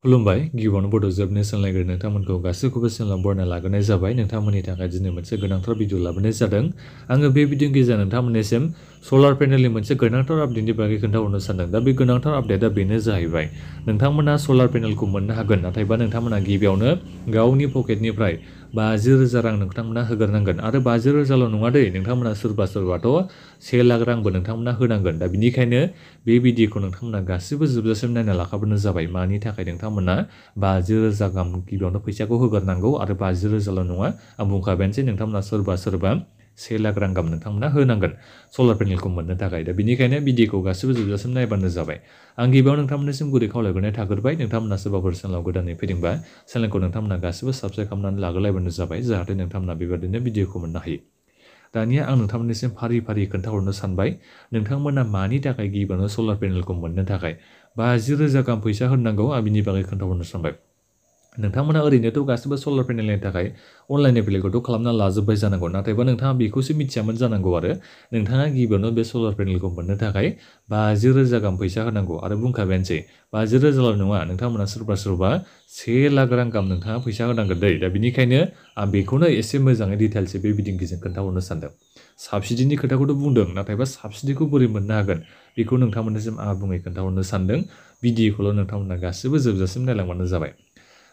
खुलुमबाय गिबियावनो बड' जोबनो सोंलायग्रो नोंथांमोनखौ गासैखौबो सोंलां बरना लाग्रोनाय जाबाय नोंथांमोननि थाखाय दिनै मोनसे गोनांथार भिडिअ लाबोनाय जादों आङो बे भिडिअनि गेजेरजों नोंथांमोननिसिम सलार पेनेलनि मोनसे गोनांथार आपडेटनि बागै खोन्थाहरनो सानदों दा बे गोनांथार आपडेटआ बेनो जाहैबाय नोंथांमोना सलार पेनेलखौ मोननो हागोन नाथायबा नोंथांमोना गिबियावनो गावनि पकेटनिफ्राय 50,000 रां नोंथांमोना होग्रोनांगोन आरो 50,000ल' नङा दै नोंथांमोना सोरबाथ' 1,00,000 रांबो नोंथांमोना होनांगोन दा बिनिखायनो बे भिडिअखौ नोंथांमोना गासिबो जोबजासिम नायना लाखाबानो जाबाय मानि थाखाय नोंथांमोना 50,000 गाहाम गिबियावनो फैसाखौ होग्रोनांगौ आरो 50,000ल' नङा आं बुंखाबायानोसै नोंथांमोना सोरबा 1,00,000 रां गाहाम नोंथांमोना होनांगोन सलार पेनेलखौ मोननो थाखाय दा बिनिखायनो भिडिअखौ गासिबो जोबजासिम नायबानो जाबाय आं गिबियाव नोंथांमोननिसिम गुरै खावलायग्रोनाय थाग्रोबाय नोंथांमोना सोरबाफोर चेनेलाव गोदानै फैदोंबा चेनेलखौ नोंथांमोना गासिबो साबस्क्राइब खालामनानै लाग्रोलायबानो जाबाय जाहाथे नोंथांमोना बेबायदिनो भिडिअखौ मोननो हायो दानिया आं नोंथांमोननिसिम फारि फारि खोन्थाहरनो सानबाय नोंथांमोना मानि थाखाय गिबियावनो सलार पेनेलखौ मोननो थाखाय 50,000 गाहाम फैसा होनांगौ आं बिनि बागै खोन्थाहरनो सानबाय नोंथांमोना ओरैनोथ' गासिबो सलार पेनेलनि थाखाय अनलाइन एप्लाइखौथ' खालामना लाजोब्बाय जानांगौ नाथायबा नोंथाङा बेखौसो मिथियामोन जानांगौ आरो नोंथाङा गिबियावनो बे सलार पेनेलखौ मोननो थाखाय 50,000 गाहाम फैसा होनांगौ आरो बुंखाबायानोसै 50,000ल' नङा नोंथांमोना सोरबा 1,00,000 रां गाहाम नोंथाङा फैसा होनांगोन दै दा बिनिखायनो आं बेखौनो एसे मोजाङै डिटेल्सै बे भिडिअनि गेजेरजों खोन्थाहरनो सानदों साबसिडिनि खोथाखौथ' बुंदों नाथायबा साबसिडिखौ बोरै मोननो हागोन बेखौ नोंथांमोननिसिम आबुङै खोन्थाहरनो सानदों भिडिअखौल' नोंथांमोना गासिबो जोबजासिम नायलांबानो जाबाय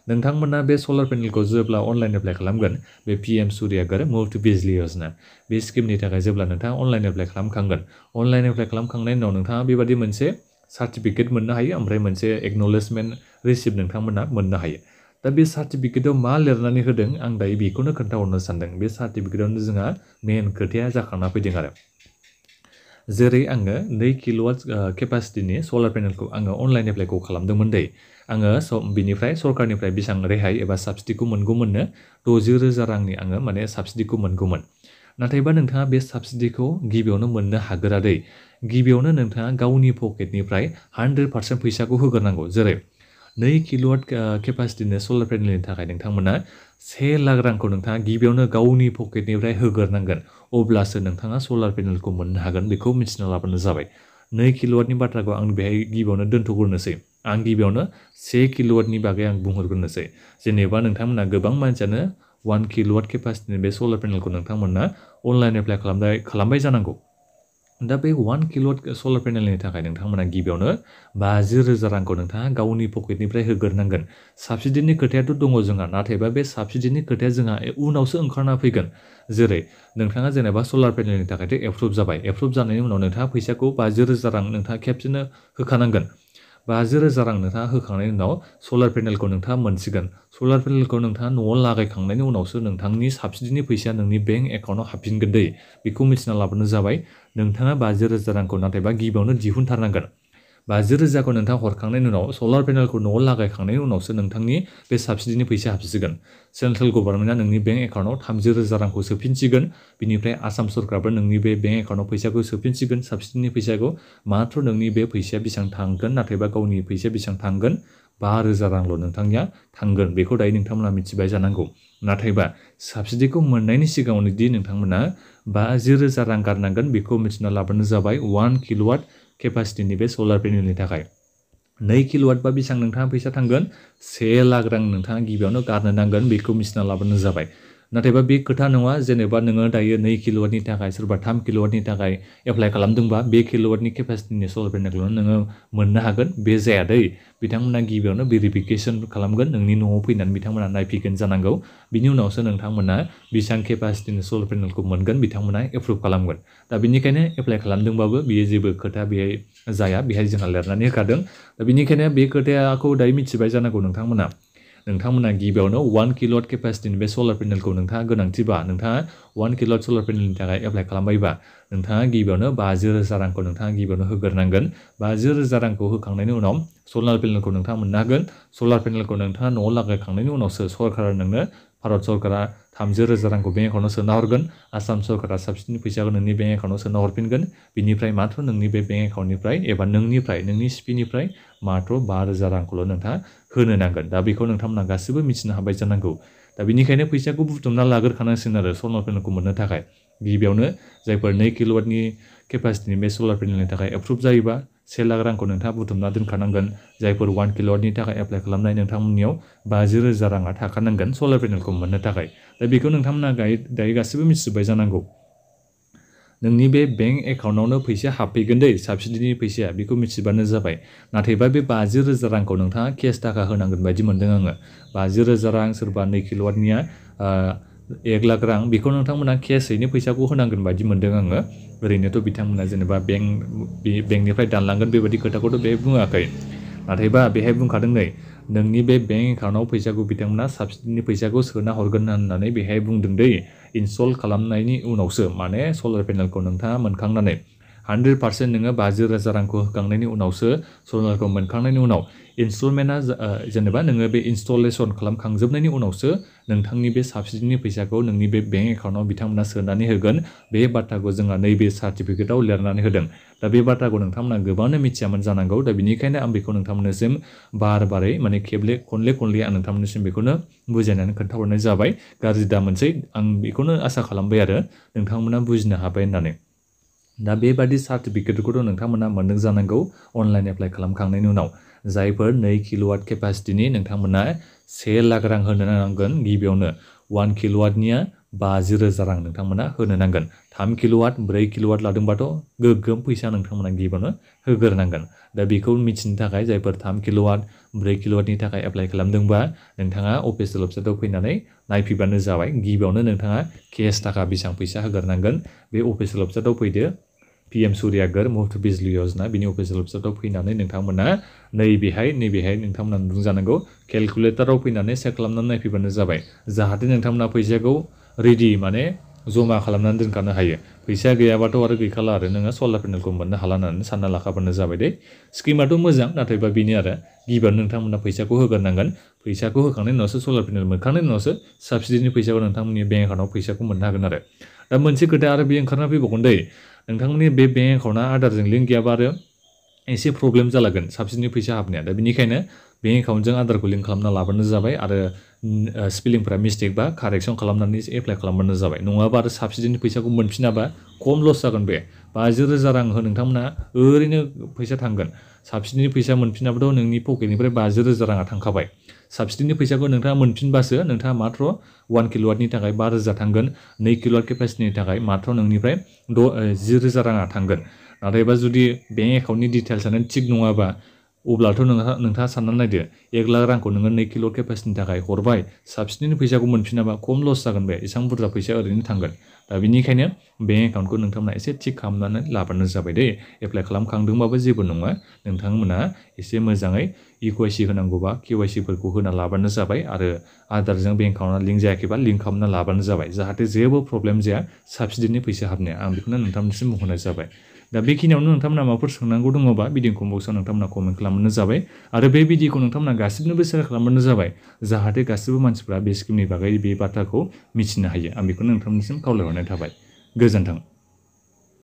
नोंथांमोना बे सलार पेनेलखौ जेब्ला अनलाइन एप्लाइ खालामगोन बे PM सूर्यघर मुफ्त बिजली योजना बे स्किमनि थाखाय जेब्ला नोंथाङा अनलाइन एप्लाइ खालामखांगोन अनलाइन एप्लाइ खालामखांनायनि उनाव नोंथाङा बेबादि मोनसे सार्टिफिकेट मोननो हायो ओमफ्राय मोनसे एक्न'लेजमेन्ट रिसिप्ट नोंथांमोना मोननो हायो दा बे सार्टिफिकेटआव मा लिरनानै होदों आं दायो बेखौनो खोन्थाहरनो सानदों बे सार्टिफिकेटआवनो जोंहा मेन खोथाया जाखांना फैदों आरो जेरै आङो 2 किल'वाट केपासिटिनि सलार पेनेलखौ आङो अनलाइन एप्लाइखौ खालामदोंमोन दै आङो बिनिफ्राय सरकारनिफ्राय बेसेबां रेहाय एबा साबसिडिखौ मोनगौमोननो 60,000 रांनि आङो माने साबसिडिखौ मोनगौमोन नाथायबा नोंथाङा बे साबसिडिखौ गिबियावनो मोननो हागोरा दै गिबियावनो नोंथाङा गावनि पकेटनिफ्राय 100% फैसाखौ होग्रोनांगौ जेरै 2 किल'वाट केपासिटिनि सलार पेनेलनि थाखाय नोंथांमोना 1,00,000 रांखौ नोंथाङा गिबियावनो गावनि पकेटनिफ्राय होग्रोनांगोन अब्लासो नोंथाङा सलार पेनेलखौ मोननो हागोन बेखौ मिथिना लाबानो जाबाय 2 किल'वाटनि बाथ्राखौ आं बेहाय गिबियावनो दोनथ'ग्रोनोसै आं गिबियावनो 1 किल'वाटनि बागै आं बुंहरग्रोनोसै जेनेबा नोंथांमोना गोबां मानसियानो 1 किल'वाट केपासिटिनि बे सलार पेनेलखौ नोंथांमोना अनलाइन एप्लाइ खालामबाय जानांगौ दा बे 1 किल'वाट सलार पेनेलनि थाखाय नोंथांमोना गिबियावनो 50,000 रांखौ नोंथाङा गावनि पकेटनिफ्राय होग्रोनांगोन साबसिडिनि खोथायाथ' दङ जोंहा नाथायबा बे साबसिडिनि खोथाया जोंहा उनावसो ओंखारना फैगोन जेरै नोंथाङा जेनेबा सलार पेनेलनि थाखायथ' एप्रुभ जाबाय एप्रुभ जानायनि उनाव नोंथाङा फैसाखौ 50,000 रां नोंथाङा खेबसेनो होखानांगोन 50,000 रां नोंथाङा होखांनायनि उनाव सलार पेनेलखौ नोंथाङा मोनसिगोन सलार पेनेलखौ नोंथाङा न'आव लागायखांनायनि उनावसो नोंथांनि साबसिडिनि फैसाया नोंनि बेंक एकाउन्टाव हाबफिनगोन दै बेखौ मिथिना लाबानो जाबाय नोंथाङा 50,000 रांखौ नाथायबा गिबियावनो दिहुनथारनांगोन 50,000खौ नोंथाङा हरखांनायनि उनाव सलार पेनेलखौ न'आव लागायखांनायनि उनावसो नोंथांनि बे साबसिडिनि फैसा हाबसिगोन सेन्ट्रेल गभर्नमेन्टआ नोंनि बेंक एकाउन्टाव 30,000 रांखौ सोफिनसिगोन बिनिफ्राय आसाम सरकारबो नोंनि बे बेंक एकाउन्टाव फैसाखौ सोफिनसिगोन साबसिडिनि फैसाखौ माथ्र नोंनि बे फैसाया बेसेबां थांगोन नाथायबा गावनि फैसाया बेसेबां थांगोन 5,000 रांल' नोंथांनिया थांगोन बेखौ दायो नोंथांमोना मिथिबाय जानांगौ नाथायबा साबसिडिखौ मोननायनि सिगाङावनो दि नोंथांमोना 50,000 रां गारनांगोन बेखौ मिथिना लाबानो जाबाय 1 किल'वाट केपासिटिनि बे सलार पेनेलनि थाखाय 2 किल'वाट बा बेसेबां नोंथाङा फैसा थांगोन 1,00,000 रां नोंथाङा गिबियावनो गारनो नांगोन बेखौ मिथिना लाबानो जाबाय नाथायबा बे खोथा नङा जेनेबा नोङो दायो 2 किल'वाटनि थाखाय सोरबा 3 किल'वाटनि थाखाय एप्लाइ खालामदोंबा बे किल'वाटनि केपासिटिनि सलार पेनेलखौनो नोङो मोननो हागोन बे जाया दै बिथांमोना गिबियावनो भेरिफिकेसन खालामगोन नोंनि न'आव फैनानै बिथांमोना नायफैगोन जानांगौ बिनि उनावसो नोंथांमोना बेसेबां केपासिटिनि सलार पेनेलखौ मोनगोन बिथांमोना एप्रुभ खालामगोन दा बिनिखायनो एप्लाइ खालामदोंबाबो बेयो जेबो खोथा बेहाय जाया बेहाय जोंहा लिरनानै होखादों दा बिनिखायनो बे खोथाखौ दायो मिथिबाय जानांगौ नोंथांमोना गिबियावनो 1 किल'वाट केपासिटिनि बे सलार पेनेलखौ नोंथाङा गोनांथिबा नोंथाङा 1 किल'वाट सलार पेनेलनि थाखाय एप्लाइ खालामबायबा नोंथाङा गिबियावनो 50,000 रांखौ नोंथाङा गिबियावनो होग्रोनांगोन 50,000 रांखौ होखांनायनि उनाव सलार पेनेलखौ नोंथाङा मोननो हागोन सलार पेनेलखौ नोंथाङा न'आव लागायखांनायनि उनावसो सरकारा नोंनो भारत सरकारा 30,000 रांखौ बेंक एकाउन्टाव सोना हरगोन आसाम सरकारा साबसिडिनि फैसाखौ नोंनि बेंक एकाउन्टाव सोना हरफिनगोन बिनिफ्राय माथ्र नोंनि बे बेंक एकाउन्टनिफ्राय एबा नोंनि सिपिनिफ्राय माथ्र 5,000 रांखौल' नोंथाङा होनो नांगोन दा बेखौ नोंथांमोना गासिबो मिथिनो हाबाय जानांगौ दा बिनिखायनो फैसाखौ बुथुमना लाग्रोखानांसिगोन आरो सलार पेनेलखौ मोननो थाखाय गिबियावनो जायफोर 2 किल'वाटनि केपासिटिनि बे सलार पेनेलनि थाखाय एप्रुभ जायोबा 1 लाख रांखौ नोंथाङा बुथुमना दोनखानांगोन जायफोर 1 किल'वाटनि थाखाय एप्लाइ खालामनाय नोंथांमोननियाव 50,000 राङा थाखानांगोन सलार पेनेलखौ मोननो थाखाय दा बेखौ नोंथांमोना दायो गासिबो मिथिजोब्बाय जानांगौ नोंनि बे बेंक एकाउन्टआवनो फैसा हाबफैगोन दै साबसिडिनि फैसाया बेखौ मिथिबानो जाबाय नाथायबा बे 50,000 रांखौ नोंथाङा केस थाखा होनांगोन बायदि मोनदों आङो 50,000 रां सोरबा 2 किल'वाटनिया 1 लाख रां बेखौ नोंथांमोना केसैनो फैसाखौ होनांगोन बायदि मोनदों आङो ओरैनोथ' बिथांमोना जेनेबा बेंकनिफ्राय दानलांगोन बेबायदि खोथाखौथ' बे बुङाखै नाथायबा बेहाय बुंखादों नै नोंनि बे बेंक एकाउन्टआव फैसाखौ बिथांमोना साबसिडिनि फैसाखौ सोना हरगोन होननानै बेहाय बुंदों दै इनस्टल खालामनायनि उनावसो माने सलार पेनेलखौ नोंथाङा मोनखांनानै 100% नोङो 50,000 रांखौ होखांनायनि उनावसो सलारखौ मोनखांनायनि उनाव इनस्टलमेन्टआ जेनेबा नोङो बे इनस्टलेसन खालामखांजोबनायनि उनावसो नोंथांनि बे साबसिडिनि फैसाखौ नोंनि बे बेंक एकाउन्टआव बिथांमोना सोनानै होगोन बे बाथ्राखौ जोंहा नैबे सार्टिफिकेटआव लिरनानै होदों दा बे बाथ्राखौ नोंथांमोना गोबाङानो मिथियामोन जानांगौ दा बेनिखायनो आं बेखौ नोंथांमोननिसिम बारै माने खनले आं नोंथांमोननिसिम बेखौनो बुजायनानै खोन्थाहरनाय जाबाय गाज्रि दा मोनसै आं बेखौनो आसा खालामबाय आरो नोंथांमोना बुजिनो हाबाय होननानै दा बेबादि सार्टिफिकेटखौथ' नोंथांमोना मोनदों जानांगौ अनलाइन एप्लाइ खालामखांनायनि उनाव जायफोर 2 किल'वाट केपासिटिनि नोंथांमोना 1 लाख रां होनो नांगोन गिबियावनो 1 किल'वाटनिया 50,000 रां नोंथांमोना होनो नांगोन 3 किल'वाट 4 किल'वाट लादोंबाथ' गोगोम फैसा नोंथांमोना गिबियावनो होग्रोनांगोन दा बेखौ मिथिनो थाखाय जायफोर 3 किल'वाट 4 किल'वाटनि थाखाय एप्लाइ खालामदोंबा नोंथाङा अफिसियेल वेबसाइटआव फैनानै नायफैबानो जाबाय गिबियावनो नोंथाङा केस थाखा बेसेबां फैसा होग्रोनांगोन बे अफिसियेल वेबसाइटआव फैदो PM सूर्यागर मुफ्त बिजली योजना बिनि अफिसियेल वेबसाइटआव फैनानै नोंथांमोना नैबेहाय नोंथांमोना नुदों जानांगौ केलकुलेटराव फैनानै चेक खालामनानै नायफैबानो जाबाय जाहाथे नोंथांमोना फैसाखौ रेडि माने जमा खालामनानै दोनखानो हायो फैसा गैयाबाथ' आरो गैखाला आरो नोङो सलार पेनेलखौ मोननो हाला होननानै सानना लाखाबानो जाबाय दे स्किमाथ' मोजां नाथायबा बेनो आरो गिबियावनो नोंथांमोना फैसाखौ होग्रोनांगोन फैसाखौ होखांनायनि उनावसो सलार पेनेल मोनखांनायनि उनावसो साबसिडिनि फैसाखौ नोंथांमोननि बेंक एकाउन्टआव फैसाखौ मोननो हागोन आरो दा मोनसे खोथा आरो बे ओंखारना फैबावगोन दै नोंथांमोननि बे बेंक एकाउन्टआ आधारजों लिंक गैयाबा आरो एसे प्रब्लेम जालागोन साबसिडिनि फैसा हाबनाया दा बेनिखायनो बेंक एकाउन्टजों आधारखौ लिंक खालामना लाबानो जाबाय आरो स्पेलिंफोरा मिस्टेक बा कारेक्सन खालामनानै एप्लाइ खालामबानो जाबाय नङाबा आरो साबसिडिनि फैसाखौ मोनफिनाबा खम लस जागोन बे 50,000 रां नोंथांमोना ओरैनो फैसा थांगोन साबसिडिनि फैसा मोनफिनाबाथ' नोंनि पकेटनिफ्राय 50,000 राङा थांखाबाय साबसिडिनि फैसाखौ नोंथाङा मोनफिनबासो नोंथाङा मात्र 1 किल'वाटनि थाखाय 5,000 थांगोन 2 किल'वाट केपासिटिनि थाखाय मात्र नोंनिफ्राय 10,000 राङा थांगोन नाथायबा जुदि बेंक एकाउन्टनि डिटेल्सआनो थिग नङाबा अब्लाथ' नोंथाङा साननानै नायदो 1 लाख रांखौ नोङो 2 किल' केपासिटिनि थाखाय हरबाय साबसिडिनि फैसाखौ मोनफिनाबा खम लस जागोन बे एसेबां बुरजा फैसा ओरैनो थांगोन दा बेनिखायनो बेंक एकाउन्टखौ नोंथांमोना एसे थिग खालामनानै लाबानो जाबाय दे एप्लाइ खालामखांदोंबाबो जेबो नङा नोंथांमोना एसे मोजाङै इKYC होनांगौबा KYC फोरखौ होना लाबानो जाबाय आरो आधारजों बेंक एकाउन्टआ लिंक जायाखैबा लिंक खालामना लाबानो जाबाय जाहाथे जेबो प्रब्लेम जाया साबसिडिनि फैसा हाबनाया आं बेखौनो नोंथांनिसिम बुंहरनाय जाबाय दा बेखिनियावनो नोंथांमोना माबाफोर सोंनांगौ दङबा भिडिअ कम्बक्सआव नोंथांमोना कमेन्ट खालामबानो जाबाय आरो बे भिडिअखौ नोंथांमोना गासिबनोबो शेयार खालामबानो जाबाय जाहाथे गासिबो मानसिफ्रा बे स्किमनि बागै बे बाथ्राखौ मिथिनो हायो आं बेखौनो नोंथांनिसिम खावलायहरनाय थाबाय गोजोन्थों